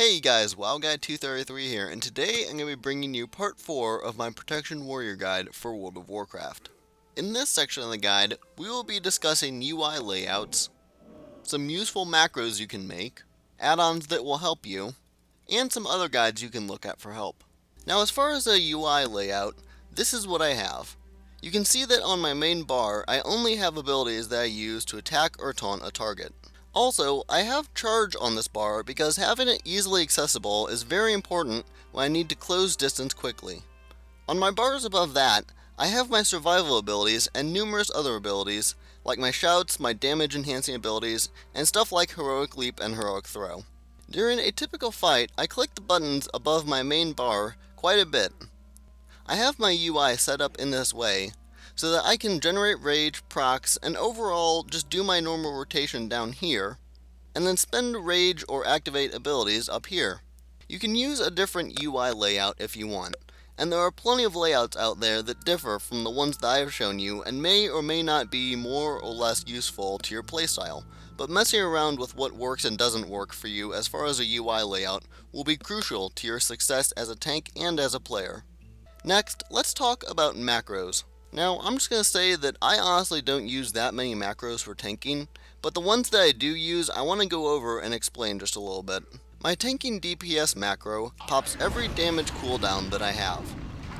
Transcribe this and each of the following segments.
Hey guys, Wowguy233 here, and today I'm going to be bringing you part 4 of my Protection Warrior Guide for World of Warcraft. In this section of the guide, we will be discussing UI layouts, some useful macros you can make, add-ons that will help you, and some other guides you can look at for help. Now as far as a UI layout, this is what I have. You can see that on my main bar, I only have abilities that I use to attack or taunt a target. Also, I have charge on this bar because having it easily accessible is very important when I need to close distance quickly. On my bars above that, I have my survival abilities and numerous other abilities, like my shouts, my damage enhancing abilities, and stuff like heroic leap and heroic throw. During a typical fight, I click the buttons above my main bar quite a bit. I have my UI set up in this way, so that I can generate rage, procs, and overall just do my normal rotation down here, and then spend rage or activate abilities up here. You can use a different UI layout if you want, and there are plenty of layouts out there that differ from the ones that I have shown you and may or may not be more or less useful to your playstyle, but messing around with what works and doesn't work for you as far as a UI layout will be crucial to your success as a tank and as a player. Next, let's talk about macros. Now, I'm just going to say that I honestly don't use that many macros for tanking, but the ones that I do use I want to go over and explain just a little bit. My tanking DPS macro pops every damage cooldown that I have.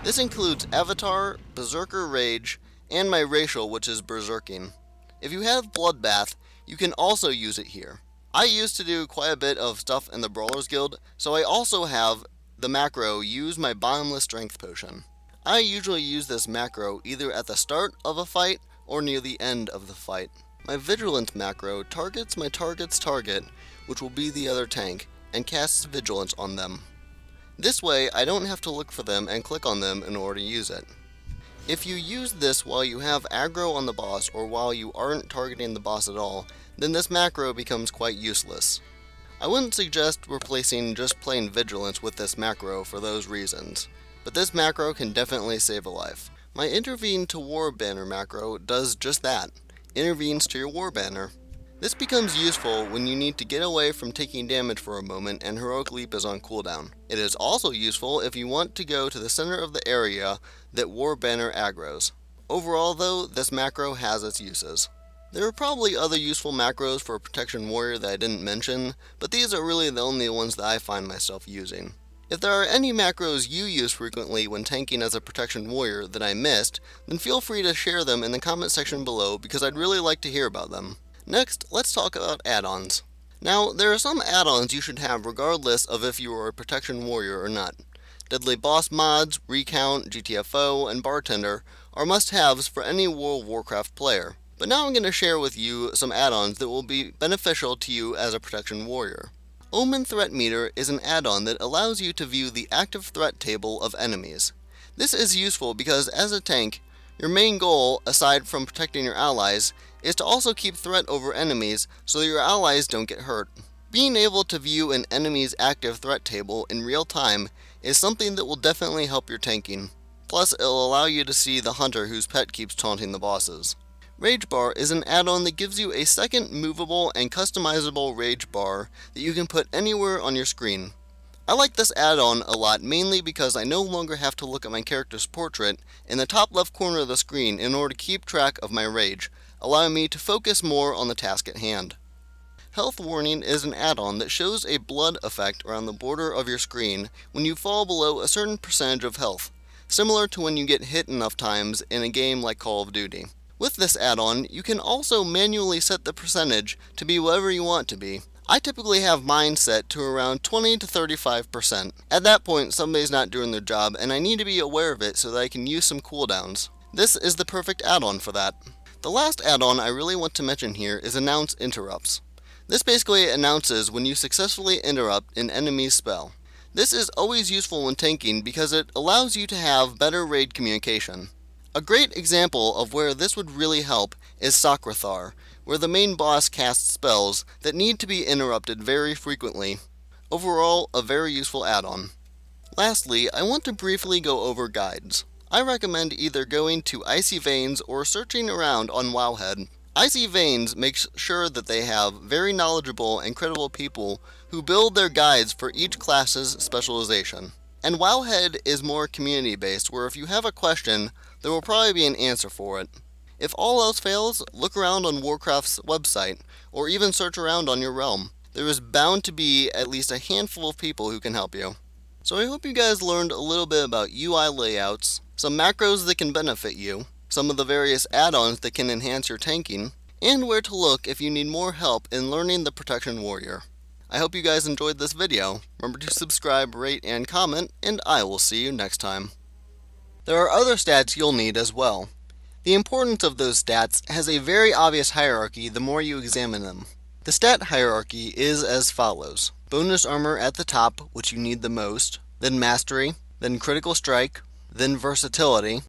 This includes Avatar, Berserker Rage, and my racial, which is Berserking. If you have Bloodbath, you can also use it here. I used to do quite a bit of stuff in the Brawlers Guild, so I also have the macro use my Bottomless Strength Potion. I usually use this macro either at the start of a fight or near the end of the fight. My Vigilance macro targets my target's target, which will be the other tank, and casts Vigilance on them. This way, I don't have to look for them and click on them in order to use it. If you use this while you have aggro on the boss or while you aren't targeting the boss at all, then this macro becomes quite useless. I wouldn't suggest replacing just plain Vigilance with this macro for those reasons, but this macro can definitely save a life. My Intervene to War Banner macro does just that, intervenes to your War Banner. This becomes useful when you need to get away from taking damage for a moment and Heroic Leap is on cooldown. It is also useful if you want to go to the center of the area that War Banner aggros. Overall though, this macro has its uses. There are probably other useful macros for a Protection Warrior that I didn't mention, but these are really the only ones that I find myself using. If there are any macros you use frequently when tanking as a Protection Warrior that I missed, then feel free to share them in the comment section below because I'd really like to hear about them. Next, let's talk about add-ons. Now, there are some add-ons you should have regardless of if you are a Protection Warrior or not. Deadly Boss mods, Recount, GTFO, and Bartender are must-haves for any World of Warcraft player. But now I'm going to share with you some add-ons that will be beneficial to you as a Protection Warrior. Omen Threat Meter is an add-on that allows you to view the active threat table of enemies. This is useful because as a tank, your main goal, aside from protecting your allies, is to also keep threat over enemies so that your allies don't get hurt. Being able to view an enemy's active threat table in real time is something that will definitely help your tanking. Plus, it'll allow you to see the hunter whose pet keeps taunting the bosses. Rage Bar is an add-on that gives you a second movable and customizable rage bar that you can put anywhere on your screen. I like this add-on a lot mainly because I no longer have to look at my character's portrait in the top left corner of the screen in order to keep track of my rage, allowing me to focus more on the task at hand. Health Warning is an add-on that shows a blood effect around the border of your screen when you fall below a certain percentage of health, similar to when you get hit enough times in a game like Call of Duty. With this add-on, you can also manually set the percentage to be whatever you want to be. I typically have mine set to around 20 to 35%. At that point, somebody's not doing their job and I need to be aware of it so that I can use some cooldowns. This is the perfect add-on for that. The last add-on I really want to mention here is Announce Interrupts. This basically announces when you successfully interrupt an enemy's spell. This is always useful when tanking because it allows you to have better raid communication. A great example of where this would really help is Sakrathar, where the main boss casts spells that need to be interrupted very frequently. Overall, a very useful add-on. Lastly, I want to briefly go over guides. I recommend either going to Icy Veins or searching around on Wowhead. Icy Veins makes sure that they have very knowledgeable and credible people who build their guides for each class's specialization. And Wowhead is more community-based, where if you have a question, there will probably be an answer for it. If all else fails, look around on Warcraft's website, or even search around on your realm. There is bound to be at least a handful of people who can help you. So I hope you guys learned a little bit about UI layouts, some macros that can benefit you, some of the various add-ons that can enhance your tanking, and where to look if you need more help in learning the Protection Warrior. I hope you guys enjoyed this video. Remember to subscribe, rate, and comment, and I will see you next time. There are other stats you'll need as well. The importance of those stats has a very obvious hierarchy the more you examine them. The stat hierarchy is as follows. Bonus armor at the top, which you need the most, then mastery, then critical strike, then versatility,